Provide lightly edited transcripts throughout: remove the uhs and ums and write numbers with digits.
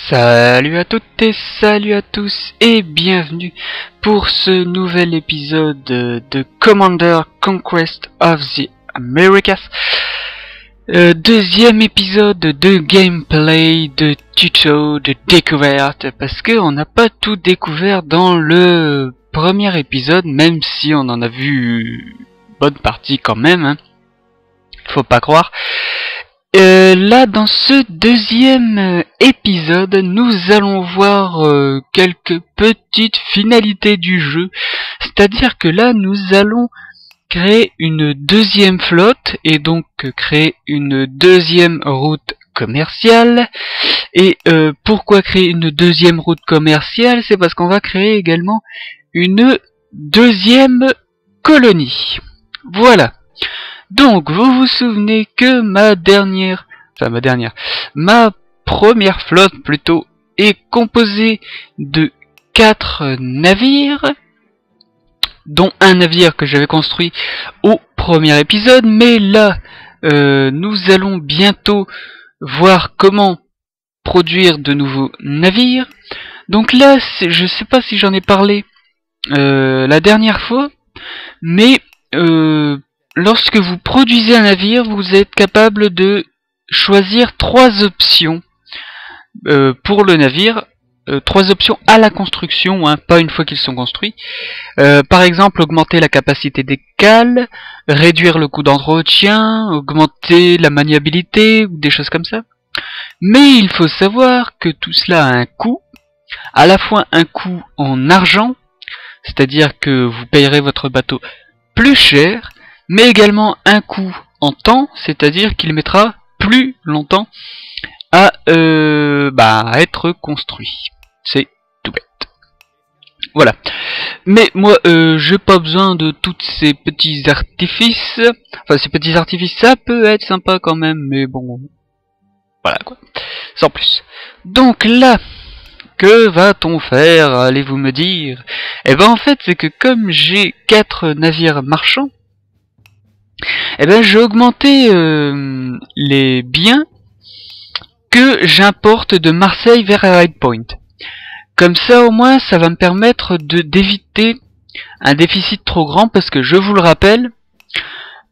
Salut à toutes et salut à tous et bienvenue pour ce nouvel épisode de Commander Conquest of the Americas. Deuxième épisode de gameplay, de tuto, de découverte, parce que on n'a pas tout découvert dans le premier épisode, même si on en a vu bonne partie quand même, hein. Faut pas croire. Là, dans ce deuxième épisode, nous allons voir quelques petites finalités du jeu. C'est-à-dire que là, nous allons créer une deuxième flotte et donc créer une deuxième route commerciale. Et pourquoi créer une deuxième route commerciale? C'est parce qu'on va créer également une deuxième colonie. Voilà. Donc, vous vous souvenez que ma première flotte plutôt est composée de 4 navires, dont un navire que j'avais construit au premier épisode, mais là, nous allons bientôt voir comment produire de nouveaux navires. Donc là, je sais pas si j'en ai parlé la dernière fois, mais lorsque vous produisez un navire, vous êtes capable de choisir 3 options pour le navire, 3 options à la construction, hein, pas une fois qu'ils sont construits. Par exemple, augmenter la capacité des cales, réduire le coût d'entretien, augmenter la maniabilité, ou des choses comme ça. Mais il faut savoir que tout cela a un coût, à la fois un coût en argent, c'est-à-dire que vous payerez votre bateau plus cher, mais également un coût en temps, c'est-à-dire qu'il mettra plus longtemps à être construit. C'est tout bête. Voilà. Mais moi, j'ai pas besoin de tous ces petits artifices. Enfin, ces petits artifices, ça peut être sympa quand même, mais bon, voilà quoi. Sans plus. Donc là, que va-t-on faire, allez-vous me dire? Eh ben en fait, c'est que comme j'ai 4 navires marchands, eh ben j'ai augmenté les biens que j'importe de Marseille vers Hyde Point. Comme ça au moins ça va me permettre d'éviter un déficit trop grand, parce que je vous le rappelle,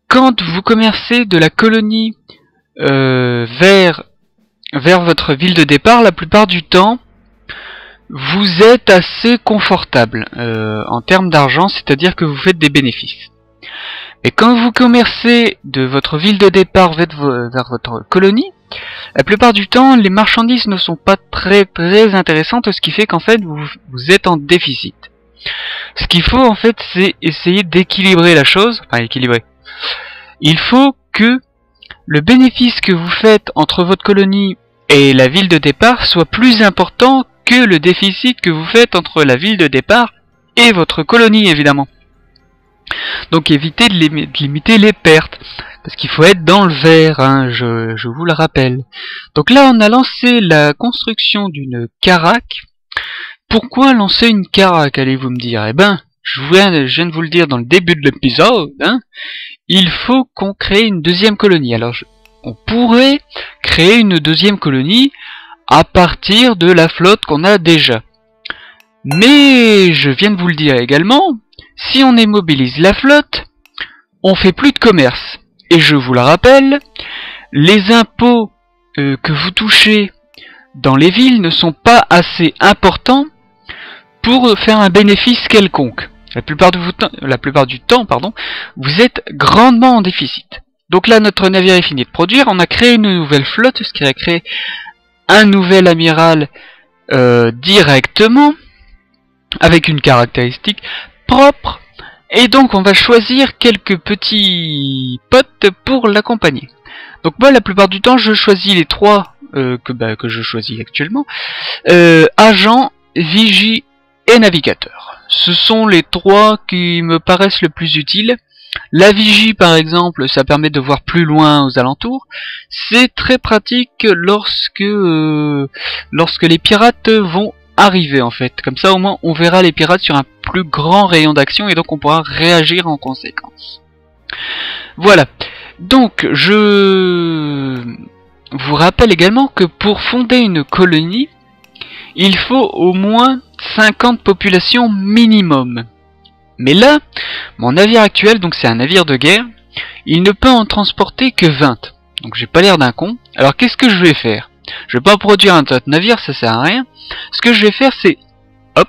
quand vous commercez de la colonie vers votre ville de départ, la plupart du temps vous êtes assez confortable en termes d'argent, c'est-à-dire que vous faites des bénéfices. Et quand vous commercez de votre ville de départ vers votre colonie, la plupart du temps, les marchandises ne sont pas très intéressantes, ce qui fait qu'en fait, vous êtes en déficit. Ce qu'il faut en fait, c'est essayer d'équilibrer la chose, enfin équilibrer. Il faut que le bénéfice que vous faites entre votre colonie et la ville de départ soit plus important que le déficit que vous faites entre la ville de départ et votre colonie, évidemment. Donc évitez de limiter les pertes, parce qu'il faut être dans le vert, hein, je vous le rappelle. Donc là on a lancé la construction d'une caraque. Pourquoi lancer une caraque, allez-vous me dire? Eh ben, je viens de vous le dire dans le début de l'épisode, hein, il faut qu'on crée une deuxième colonie. Alors on pourrait créer une deuxième colonie à partir de la flotte qu'on a déjà. Mais je viens de vous le dire également, si on immobilise la flotte, on fait plus de commerce. Et je vous le rappelle, les impôts que vous touchez dans les villes ne sont pas assez importants pour faire un bénéfice quelconque. La plupart du temps, vous êtes grandement en déficit. Donc là, notre navire est fini de produire, on a créé une nouvelle flotte, ce qui a créé un nouvel amiral directement, avec une caractéristique propre, et donc on va choisir quelques petits potes pour l'accompagner. Donc moi la plupart du temps je choisis les 3 que je choisis actuellement, agent, vigie et navigateur. Ce sont les 3 qui me paraissent le plus utiles. La vigie par exemple, ça permet de voir plus loin aux alentours. C'est très pratique lorsque les pirates vont arriver en fait. Comme ça au moins on verra les pirates sur un plus grand rayon d'action et donc on pourra réagir en conséquence. Voilà. Donc je vous rappelle également que pour fonder une colonie, il faut au moins 50 populations minimum. Mais là, mon navire actuel, donc c'est un navire de guerre, il ne peut en transporter que 20. Donc j'ai pas l'air d'un con. Alors qu'est-ce que je vais faire? Je vais pas produire un tas de navires, ça sert à rien. Ce que je vais faire, c'est hop,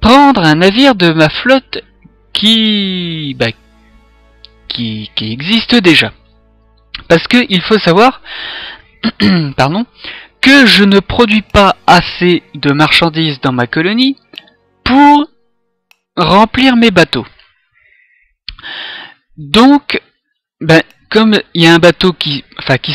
prendre un navire de ma flotte qui existe déjà. Parce que il faut savoir pardon, que je ne produis pas assez de marchandises dans ma colonie pour remplir mes bateaux. Donc, comme il y a un bateau qui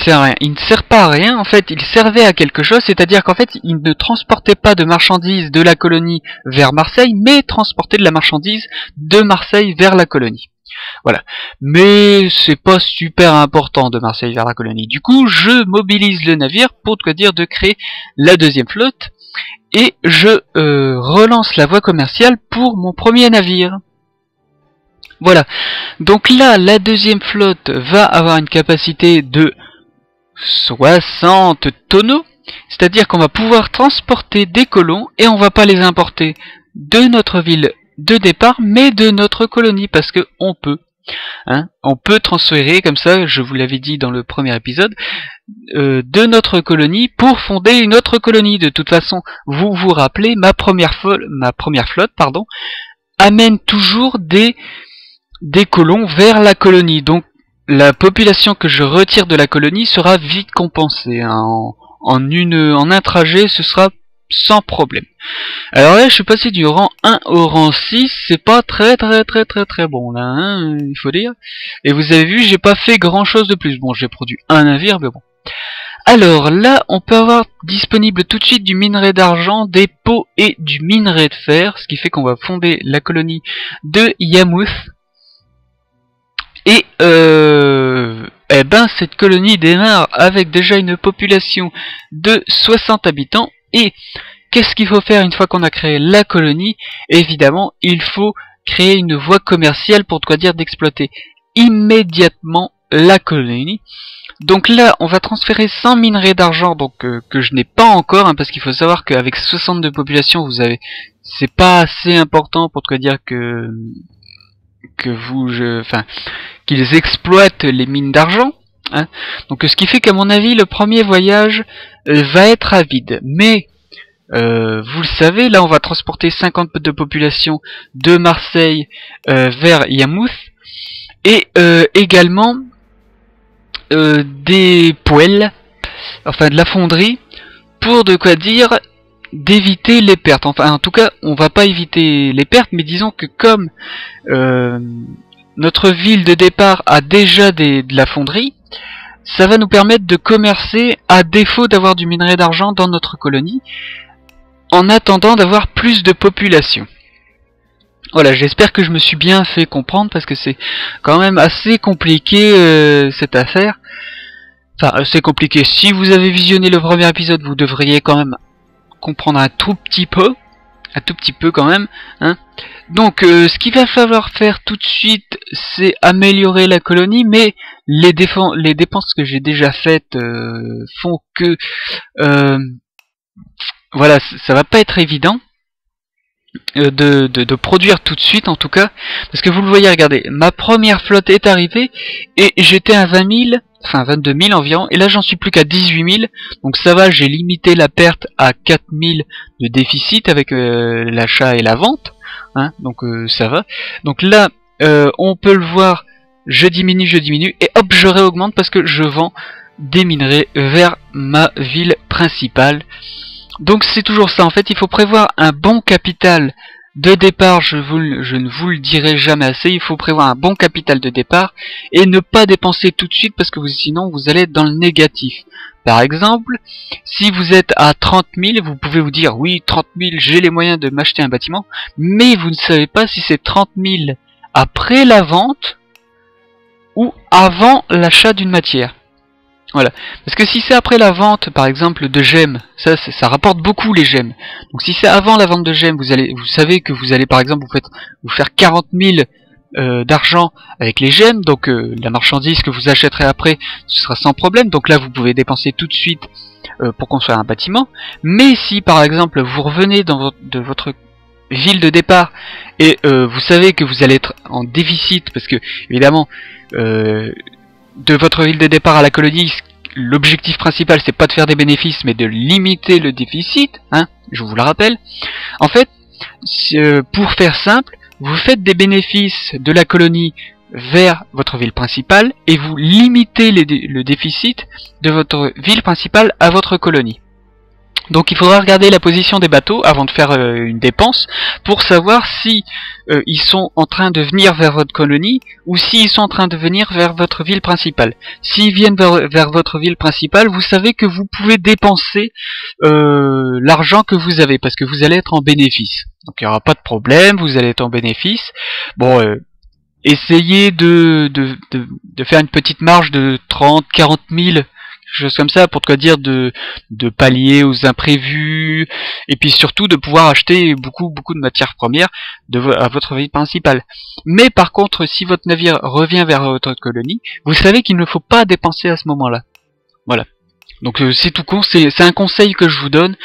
sert à rien, il ne sert pas à rien, en fait, il servait à quelque chose, c'est-à-dire qu'en fait, il ne transportait pas de marchandises de la colonie vers Marseille, mais transportait de la marchandise de Marseille vers la colonie. Voilà. Mais c'est pas super important de Marseille vers la colonie. Du coup, je mobilise le navire pour de créer la deuxième flotte, et je relance la voie commerciale pour mon premier navire. Voilà. Donc là, la deuxième flotte va avoir une capacité de 60 tonneaux, c'est-à-dire qu'on va pouvoir transporter des colons et on va pas les importer de notre ville de départ, mais de notre colonie, parce que on peut. On peut transférer comme ça, je vous l'avais dit dans le premier épisode, de notre colonie pour fonder une autre colonie. De toute façon, vous vous rappelez, ma première flotte, amène toujours des colons vers la colonie. Donc la population que je retire de la colonie sera vite compensée. En un trajet, ce sera sans problème. Alors là, je suis passé du rang 1 au rang 6, c'est pas très bon là, il faut dire. Et vous avez vu, j'ai pas fait grand chose de plus. Bon, j'ai produit un navire, mais bon. Alors là, on peut avoir disponible tout de suite du minerai d'argent, des pots et du minerai de fer, ce qui fait qu'on va fonder la colonie de Yarmouth. Et cette colonie démarre avec déjà une population de 60 habitants. Et qu'est-ce qu'il faut faire une fois qu'on a créé la colonie? Évidemment, il faut créer une voie commerciale pour d'exploiter immédiatement la colonie. Donc là, on va transférer 100 minerais d'argent, donc que je n'ai pas encore, parce qu'il faut savoir qu'avec 62 populations, c'est pas assez important pour qu'ils exploitent les mines d'argent. Donc ce qui fait qu'à mon avis, le premier voyage va être à vide. Mais vous le savez, là on va transporter 50 de population de Marseille vers Yarmouth, et également des poêles, enfin de la fonderie, pour d'éviter les pertes. Enfin en tout cas, on va pas éviter les pertes, mais disons que comme notre ville de départ a déjà de la fonderie, ça va nous permettre de commercer à défaut d'avoir du minerai d'argent dans notre colonie, en attendant d'avoir plus de population. Voilà, j'espère que je me suis bien fait comprendre, parce que c'est quand même assez compliqué cette affaire. Enfin, c'est compliqué. Si vous avez visionné le premier épisode, vous devriez quand même comprendre un tout petit peu quand même. Donc, ce qu'il va falloir faire tout de suite, c'est améliorer la colonie, mais les dépenses que j'ai déjà faites font que voilà, ça va pas être évident de produire tout de suite, en tout cas, parce que vous le voyez, regardez, ma première flotte est arrivée et j'étais à 20 000, enfin 22 000 environ, et là j'en suis plus qu'à 18 000, donc ça va, j'ai limité la perte à 4 000 de déficit avec l'achat et la vente, donc ça va. Donc là, on peut le voir, je diminue, et hop, je réaugmente parce que je vends des minerais vers ma ville principale. Donc c'est toujours ça, en fait, il faut prévoir un bon capital de départ, je ne vous le dirai jamais assez, il faut prévoir un bon capital de départ et ne pas dépenser tout de suite, parce que sinon vous allez être dans le négatif. Par exemple, si vous êtes à 30 000, vous pouvez vous dire, oui, 30 000, j'ai les moyens de m'acheter un bâtiment, mais vous ne savez pas si c'est 30 000 après la vente ou avant l'achat d'une matière. Voilà, parce que si c'est après la vente, par exemple, de gemmes, ça rapporte beaucoup les gemmes. Donc si c'est avant la vente de gemmes, vous savez que vous allez par exemple vous faire 40 000 d'argent avec les gemmes, donc la marchandise que vous achèterez après, ce sera sans problème. Donc là, vous pouvez dépenser tout de suite pour construire un bâtiment. Mais si par exemple vous revenez de votre ville de départ et vous savez que vous allez être en déficit, parce que évidemment de votre ville de départ à la colonie, l'objectif principal c'est pas de faire des bénéfices mais de limiter le déficit, hein, je vous le rappelle. En fait, pour faire simple, vous faites des bénéfices de la colonie vers votre ville principale et vous limitez le déficit de votre ville principale à votre colonie. Donc il faudra regarder la position des bateaux avant de faire une dépense pour savoir si ils sont en train de venir vers votre colonie ou s'ils sont en train de venir vers votre ville principale. S'ils viennent vers votre ville principale, vous savez que vous pouvez dépenser l'argent que vous avez parce que vous allez être en bénéfice. Donc il n'y aura pas de problème, vous allez être en bénéfice. Bon, essayez de faire une petite marge de 30-40 000, quelque chose comme ça, pour te dire de pallier aux imprévus, et puis surtout de pouvoir acheter beaucoup de matières premières à votre ville principale. Mais par contre, si votre navire revient vers votre colonie, vous savez qu'il ne faut pas dépenser à ce moment-là. Voilà. Donc c'est tout con, c'est un conseil que je vous donne,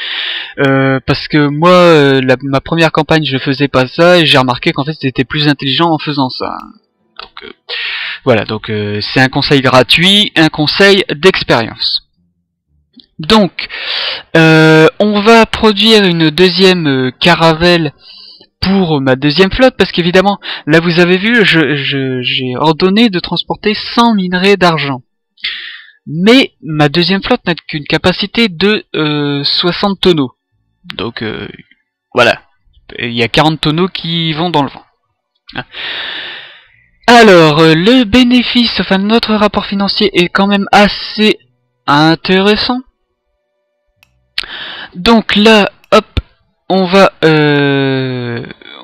parce que moi, ma première campagne, je faisais pas ça, et j'ai remarqué qu'en fait c'était plus intelligent en faisant ça. Donc voilà, donc c'est un conseil gratuit, un conseil d'expérience. Donc, on va produire une deuxième caravelle pour ma deuxième flotte, parce qu'évidemment, là vous avez vu, j'ai ordonné de transporter 100 minerais d'argent. Mais ma deuxième flotte n'a qu'une capacité de 60 tonneaux. Donc voilà, il y a 40 tonneaux qui vont dans le vent. Alors, le bénéfice, enfin notre rapport financier est quand même assez intéressant. Donc là, hop, on va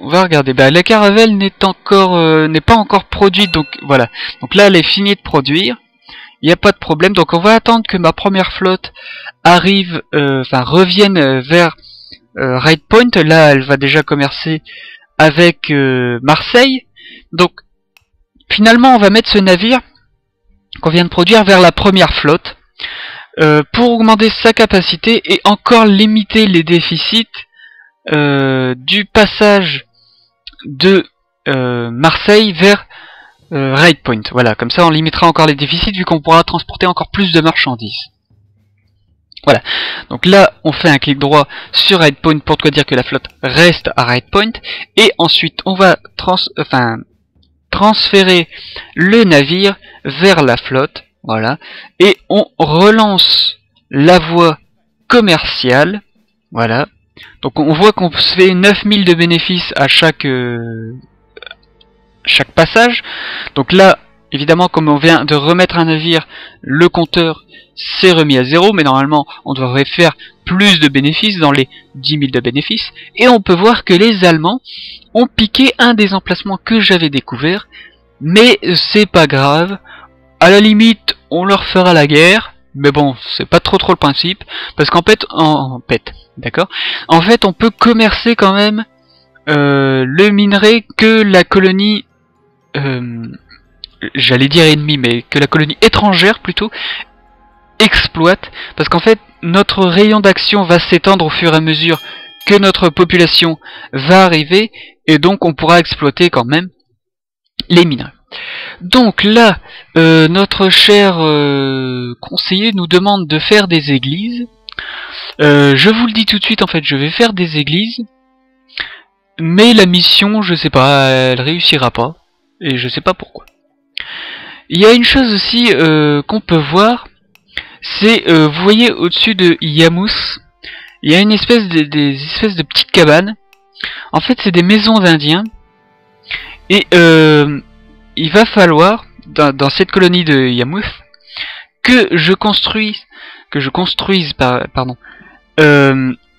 regarder. Bah, la caravelle n'est pas encore produite, donc voilà. Donc là, elle est finie de produire. Il n'y a pas de problème. Donc on va attendre que ma première flotte arrive, revienne vers Raid Point. Là, elle va déjà commercer avec Marseille. Donc finalement, on va mettre ce navire qu'on vient de produire vers la première flotte pour augmenter sa capacité et encore limiter les déficits du passage de Marseille vers Raid Point. Voilà, comme ça on limitera encore les déficits vu qu'on pourra transporter encore plus de marchandises. Voilà, donc là on fait un clic droit sur Raid Point pour te dire que la flotte reste à Raid Point, et ensuite on va transférer le navire vers la flotte, voilà, et on relance la voie commerciale, voilà. Donc on voit qu'on se fait 9000 de bénéfices à chaque passage. Donc là, évidemment, comme on vient de remettre un navire, le compteur s'est remis à 0, mais normalement on devrait faire plus de bénéfices, dans les 10 000 de bénéfices, et on peut voir que les Allemands ont piqué un des emplacements que j'avais découvert, mais c'est pas grave, à la limite on leur fera la guerre, mais bon, c'est pas trop le principe, parce qu'en fait, d'accord, en fait on peut commercer quand même le minerai que la colonie, j'allais dire ennemie, mais que la colonie étrangère plutôt, exploite, parce qu'en fait notre rayon d'action va s'étendre au fur et à mesure que notre population va arriver, et donc on pourra exploiter quand même les minerais. Donc là, notre cher conseiller nous demande de faire des églises. Je vous le dis tout de suite, en fait, je vais faire des églises, mais la mission, je sais pas, elle réussira pas, et je sais pas pourquoi. Il y a une chose aussi qu'on peut voir, c'est, vous voyez au-dessus de Yamous, il y a une espèce des espèces de petites cabanes. En fait, c'est des maisons d'indiens, et il va falloir, dans cette colonie de Yamouth, que je construise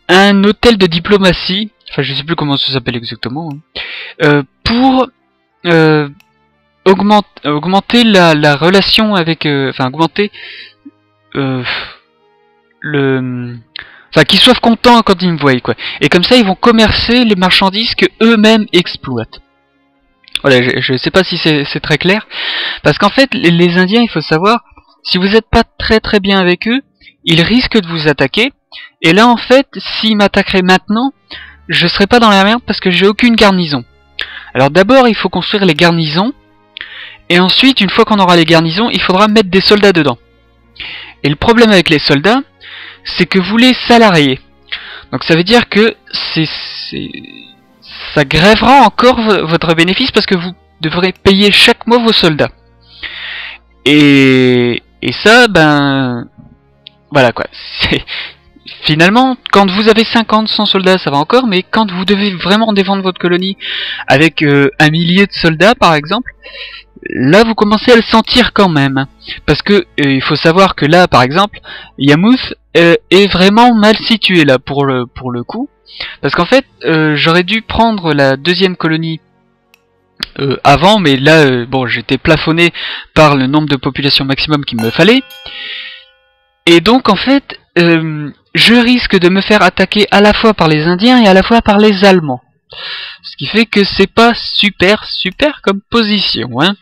un hôtel de diplomatie, enfin je sais plus comment ça s'appelle exactement, hein, pour augmenter la relation avec, augmenter qu'ils soient contents quand ils me voient, quoi. Et comme ça ils vont commercer les marchandises que eux-mêmes exploitent. Voilà, je sais pas si c'est très clair, parce qu'en fait les Indiens, il faut savoir, si vous n'êtes pas très bien avec eux, il risque de vous attaquer. Et là, en fait, s'il m'attaquerait maintenant, je serais pas dans la merde parce que j'ai aucune garnison. Alors d'abord, il faut construire les garnisons. Et ensuite, une fois qu'on aura les garnisons, il faudra mettre des soldats dedans. Et le problème avec les soldats, c'est que vous les salariez. Donc ça veut dire que ça grèvera encore votre bénéfice parce que vous devrez payer chaque mois vos soldats. Et ça, ben... Voilà quoi. Finalement, quand vous avez 50, 100 soldats, ça va encore, mais quand vous devez vraiment défendre votre colonie avec 1 millier de soldats, par exemple, là vous commencez à le sentir quand même. Parce que il faut savoir que là, par exemple, Yarmouth est vraiment mal situé là pour le coup. Parce qu'en fait, j'aurais dû prendre la deuxième colonie avant, mais là, bon, j'étais plafonné par le nombre de population maximum qu'il me fallait. Et donc, en fait, je risque de me faire attaquer à la fois par les Indiens et à la fois par les Allemands. Ce qui fait que c'est pas super comme position, hein.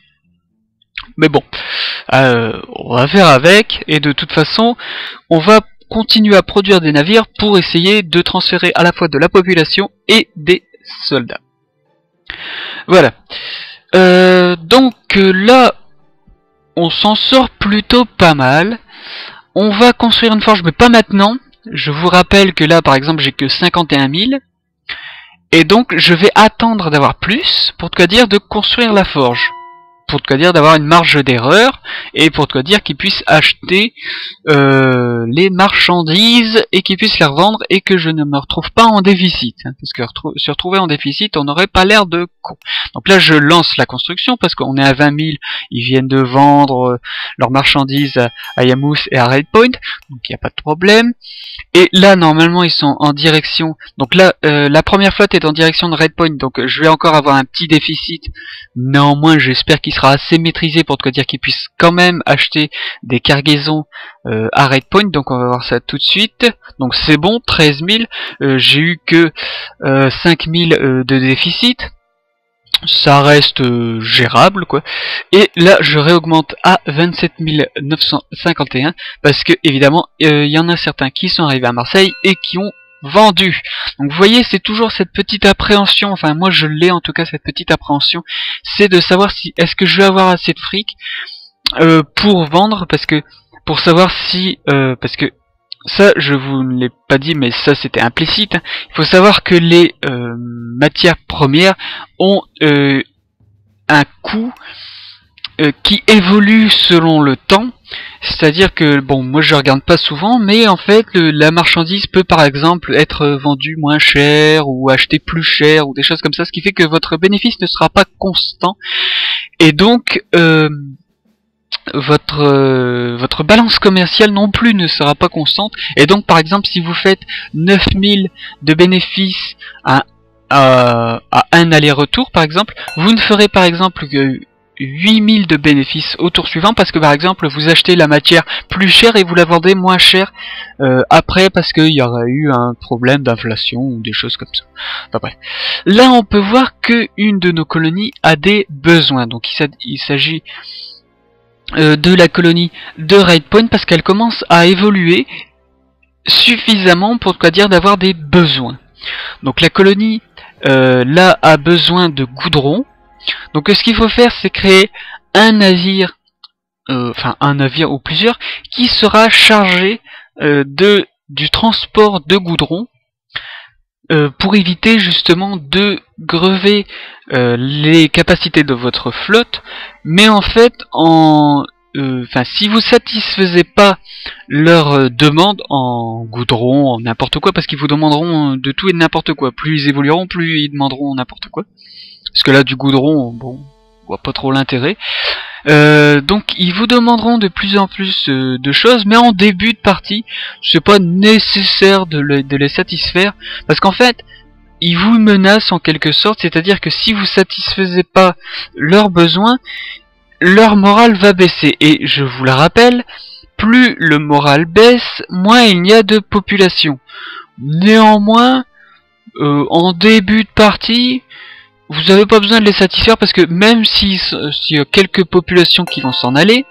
Mais bon, on va faire avec, et de toute façon, on va continuer à produire des navires pour essayer de transférer à la fois de la population et des soldats. Voilà. Donc là, on s'en sort plutôt pas mal. On va construire une forge, mais pas maintenant. Je vous rappelle que là, par exemple, j'ai que 51 000. Et donc, je vais attendre d'avoir plus, pour te dire de construire la forge. Pour te dire d'avoir une marge d'erreur, et pour te dire qu'ils puissent acheter les marchandises, et qu'ils puissent les revendre, et que je ne me retrouve pas en déficit. Parce que se retrouver en déficit, on n'aurait pas l'air de con. Donc là, je lance la construction, parce qu'on est à 20 000, ils viennent de vendre leurs marchandises à Yarmouth et à Red Point, donc il n'y a pas de problème. Et là, normalement, ils sont en direction... Donc là, la première flotte est en direction de Red Point, donc je vais encore avoir un petit déficit. Néanmoins, j'espère qu'il sera assez maîtrisé pour te dire qu'ils puissent quand même acheter des cargaisons à Red Point. Donc on va voir ça tout de suite. Donc c'est bon, 13 000. J'ai eu que 5 000 de déficit. Ça reste gérable, quoi. Et là, je réaugmente à 27 951 parce que évidemment, il y en a certains qui sont arrivés à Marseille et qui ont vendu. Donc vous voyez, c'est toujours cette petite appréhension, enfin moi je l'ai en tout cas, cette petite appréhension, c'est de savoir si est-ce que je vais avoir assez de fric pour vendre, parce que pour savoir si parce que ça je vous ne l'ai pas dit, mais ça c'était implicite, hein. Il faut savoir que les matières premières ont un coût qui évolue selon le temps. C'est-à-dire que, bon, moi je regarde pas souvent, mais en fait, la marchandise peut par exemple être vendue moins cher, ou achetée plus cher, ou des choses comme ça, ce qui fait que votre bénéfice ne sera pas constant, et donc, votre balance commerciale non plus ne sera pas constante, et donc par exemple, si vous faites 9000 de bénéfices à un aller-retour par exemple, vous ne ferez par exemple que 8000 de bénéfices au tour suivant parce que par exemple vous achetez la matière plus chère et vous la vendez moins cher après parce qu'il y aura eu un problème d'inflation ou des choses comme ça. Enfin bref. Là on peut voir que une de nos colonies a des besoins. Donc il s'agit de la colonie de Red Point parce qu'elle commence à évoluer suffisamment pour quoi dire d'avoir des besoins. Donc la colonie là a besoin de goudron. Donc ce qu'il faut faire, c'est créer un navire, enfin un navire ou plusieurs, qui sera chargé du transport de goudron, pour éviter justement de grever les capacités de votre flotte. Mais en fait, si vous satisfaisez pas leurs demandes en goudron, en n'importe quoi, parce qu'ils vous demanderont de tout et de n'importe quoi. Plus ils évolueront, plus ils demanderont n'importe quoi. Parce que là, du goudron, bon, on voit pas trop l'intérêt. Donc, ils vous demanderont de plus en plus de choses, mais en début de partie, c'est pas nécessaire de les satisfaire, parce qu'en fait, ils vous menacent en quelque sorte, c'est-à-dire que si vous satisfaisez pas leurs besoins, leur morale va baisser. Et je vous le rappelle, plus le moral baisse, moins il y a de population. Néanmoins, en début de partie, vous n'avez pas besoin de les satisfaire parce que même s'il y a quelques populations qui vont s'en aller,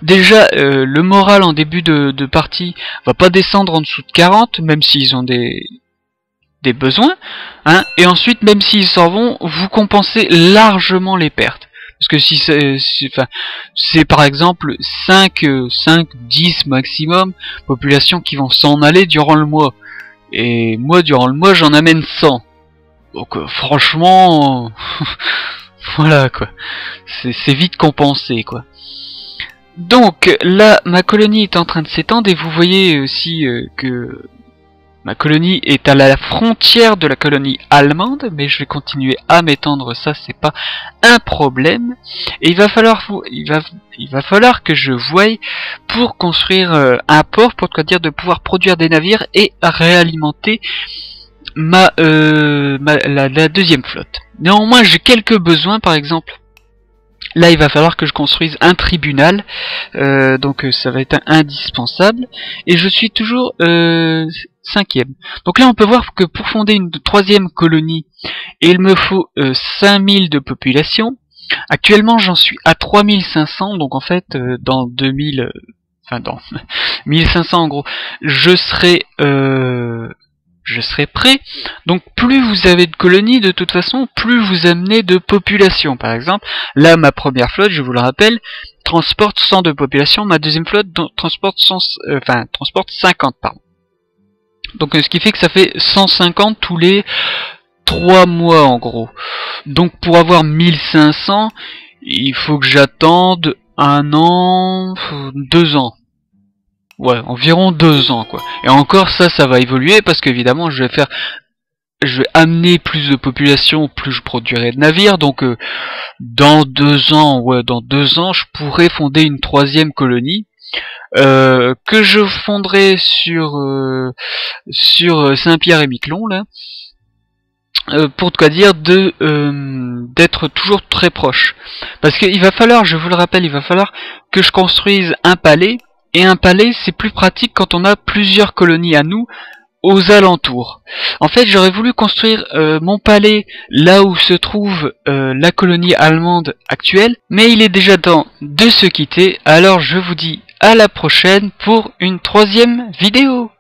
Déjà, le moral en début de partie va pas descendre en dessous de 40, même s'ils ont des besoins, hein, et ensuite, même s'ils s'en vont, vous compensez largement les pertes. Parce que si c'est par exemple 5, 10 maximum, populations qui vont s'en aller durant le mois. Et moi, durant le mois, j'en amène 100. Donc franchement, voilà quoi. C'est vite compensé quoi. Donc là, ma colonie est en train de s'étendre et vous voyez aussi que ma colonie est à la frontière de la colonie allemande, mais je vais continuer à m'étendre, ça c'est pas un problème. Et il va falloir que je voie pour construire un port, pour quoi dire, de pouvoir produire des navires et réalimenter la deuxième flotte. Néanmoins, j'ai quelques besoins, par exemple. Là, il va falloir que je construise un tribunal, donc ça va être indispensable. Et je suis toujours cinquième. Donc là, on peut voir que pour fonder une troisième colonie, il me faut 5000 de population. Actuellement, j'en suis à 3500, donc en fait, dans 2000... enfin, dans 1500 en gros, je serai prêt. Donc plus vous avez de colonies, de toute façon, plus vous amenez de population. Par exemple, là, ma première flotte, je vous le rappelle, transporte 100 de population. Ma deuxième flotte transporte 50, pardon. Donc ce qui fait que ça fait 150 tous les 3 mois en gros. Donc pour avoir 1500, il faut que j'attende 1 an, 2 ans. Ouais, environ 2 ans quoi. Et encore ça va évoluer parce qu'évidemment je vais amener plus de population, plus je produirai de navires. Donc dans 2 ans, je pourrais fonder une troisième colonie que je fonderai sur Saint-Pierre et Miquelon là. Pour quoi dire d'être toujours très proche. Parce qu'il va falloir, je vous le rappelle, il va falloir que je construise un palais. Et un palais, c'est plus pratique quand on a plusieurs colonies à nous aux alentours. En fait, j'aurais voulu construire mon palais là où se trouve la colonie allemande actuelle, mais il est déjà temps de se quitter, alors je vous dis à la prochaine pour une troisième vidéo.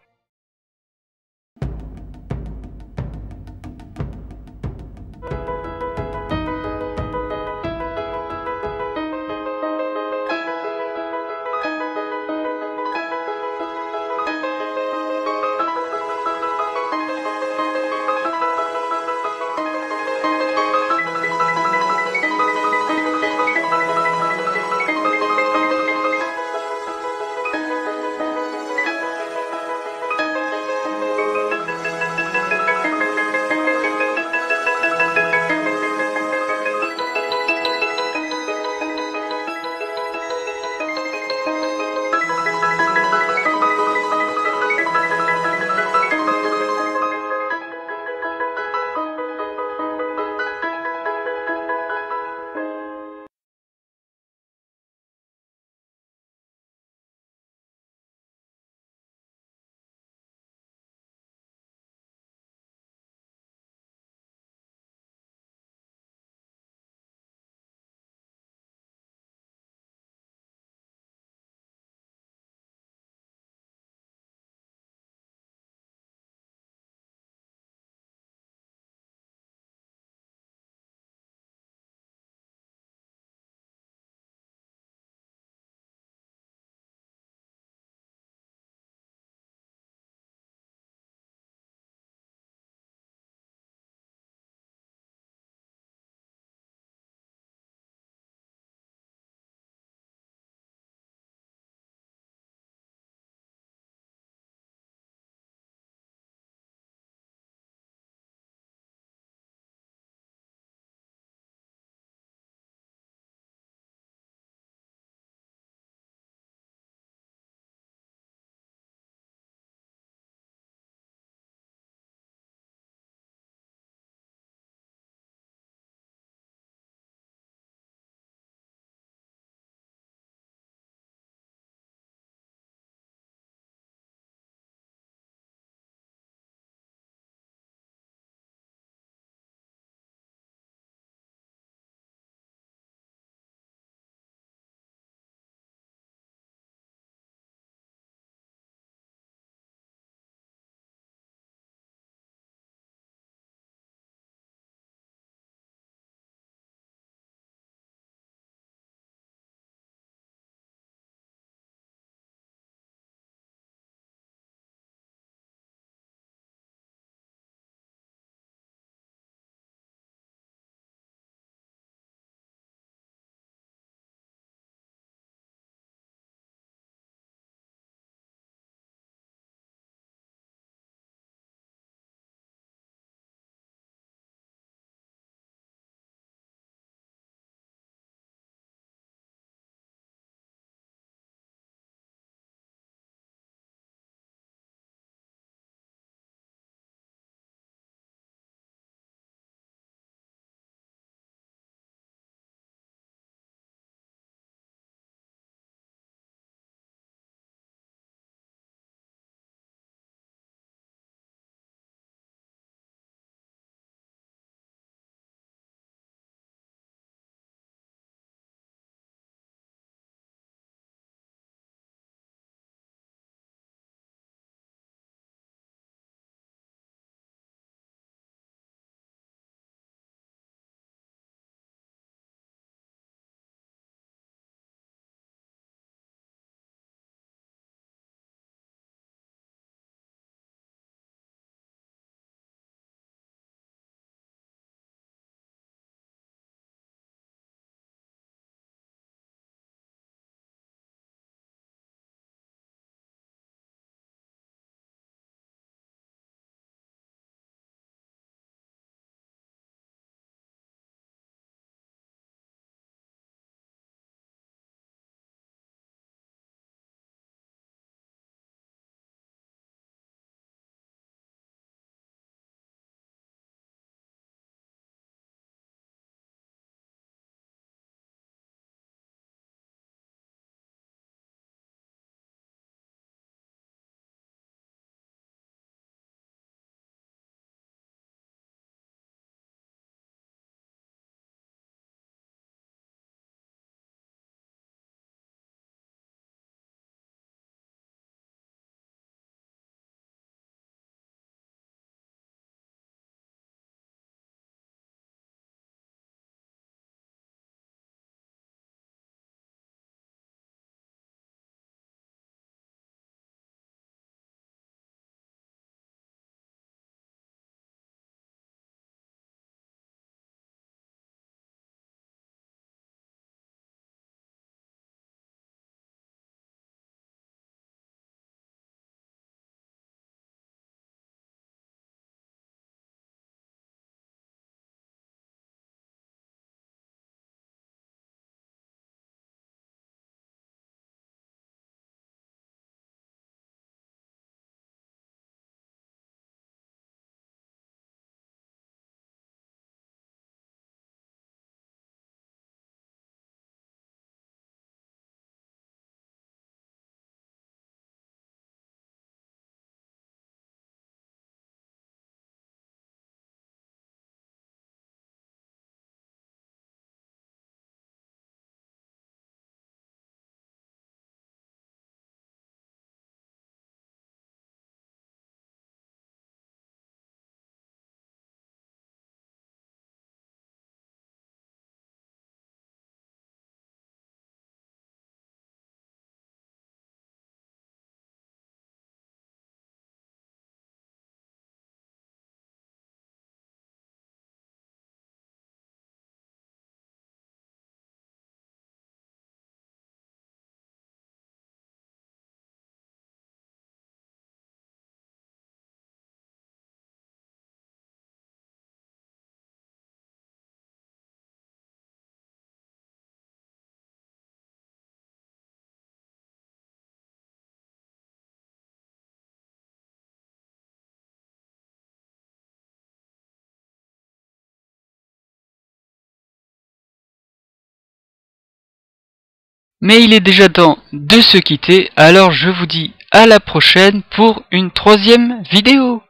Mais il est déjà temps de se quitter, alors je vous dis à la prochaine pour une 3e vidéo.